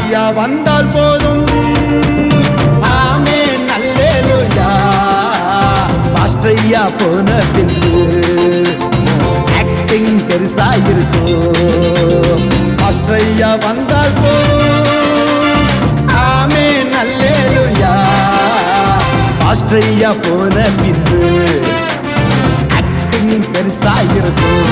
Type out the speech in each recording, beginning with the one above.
ஐயா வந்தால் போதும். ஆமென் அல்லேலூயா. பாஸ்டர் ஐயா போன பின்பு ஆக்டிங் பெருசா இருக்கும். பாஸ்டர் ஐயா வந்தால் போதும். ஆமென் அல்லேலூயா. பாஸ்டர் ஐயா போன பின்பு ஆக்டிங் பெருசா இருக்கும்.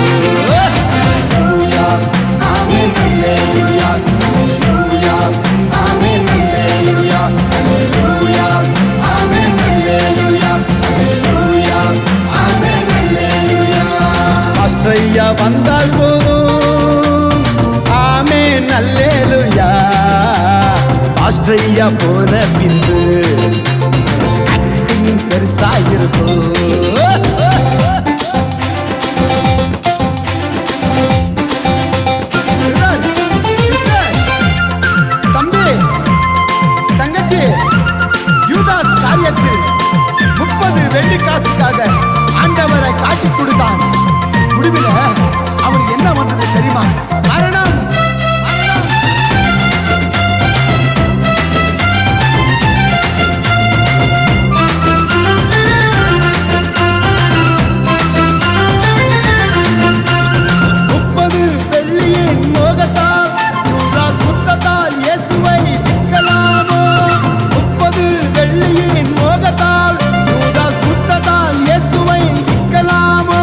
ஐயா வந்தால் போதும். ஆமென் அல்லேலூயா. பாஸ்டர் ஐயா போன பின்பு ஆக்டிங் பெருசா இருக்கும். தம்பி தங்கச்சி, யூதாஸ் காரியத்தில் 30 வெள்ளி காசுக்காக ஆண்டவரை காட்டி கொடுத்தான். முடிவில் அவனுக்கு என்ன வந்தது தெரியுமா? மரணம். 30 வெள்ளியின் மோகத்தால் யூதாஸ் முத்தத்தால் இயேசுவை விற்கலாமோ? 30 வெள்ளியின் மோகத்தால் யூதாஸ் முத்தத்தால் இயேசுவை விற்கலாமோ?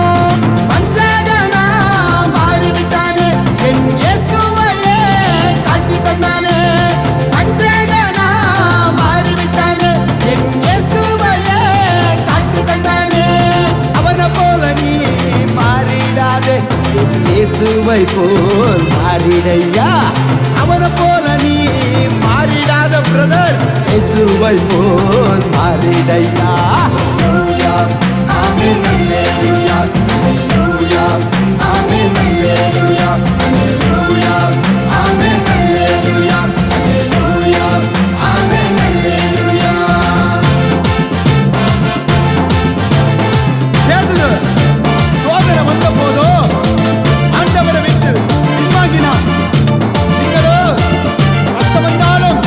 இயேசுவை போல் மாறிடையா. அவனை போல நீ மாறிடாத பிரதர். இயேசுவை போல் மாறிடையா. ஆமென் அல்லேலூயா. அல்லேலூயா. ஆமென் அல்லேலூயா. அல்லேலூயா. ஆமென் அல்லேலூயா. அல்லேலூயா. ஆமென் அல்லேலூயா. பேதுரு சோதனை வந்த போதோ ஆண்டவரை விட்டு பின்வாங்கினான். நீங்களோ கஷ்டம் வந்தாலும்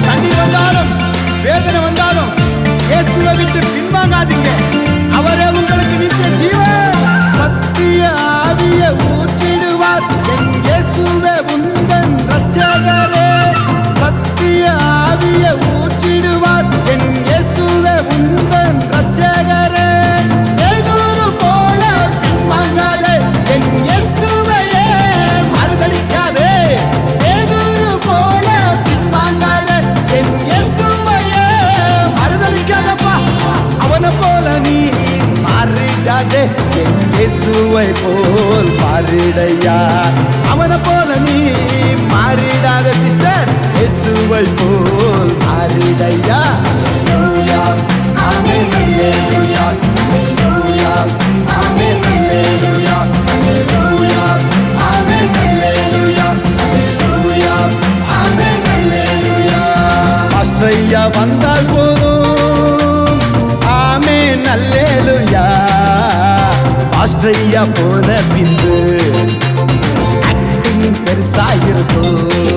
கண்ணீர் வந்தாலும் வேதனை வந்தாலும் இயேசுவை விட்டு பின்வாங்காதீங்க. அவரே உங்களுக்கு நித்திய ஜீவன். சத்திய ஆவியை ஊற்றிடுவார். என் இயேசுவே உந்தன் இரட்சகரே. சத்திய ஆவியை ஊற்றிடுவார். என் இயேசுவே உந்தன் இரட்சகரே. பேதுரு போல பின்வாங்காதே. என் இயேசுவையே மறுதலிக்காதே. பேதுரு போல பின்வாங்காதே. என் இயேசுவையே மறுதலிக்காதப்பா. அவனை போல நீ மாறிடாதே. என் இயேசுவை போல் மாறிடையா. அவனை போல நீ மாறிடாத சிஸ்டர். இயேசுவை போல் மாறிடையா. அல்லேலூயா. ஆமென் அல்லேலூயா. அல்லேலூயா. ஆமென் அல்லேலூயா. அல்லேலூயா. ஆமென் அல்லேலூயா. அல்லேலூயா. ஆமென் அல்லேலூயா. பாஸ்டர் ஐயா வந்தால் போதும். ஆமென் அல்லேலூயா. பாஸ்டர் ஐயா போன பின்பு ஆக்டிங் பெருசா இருக்கும்.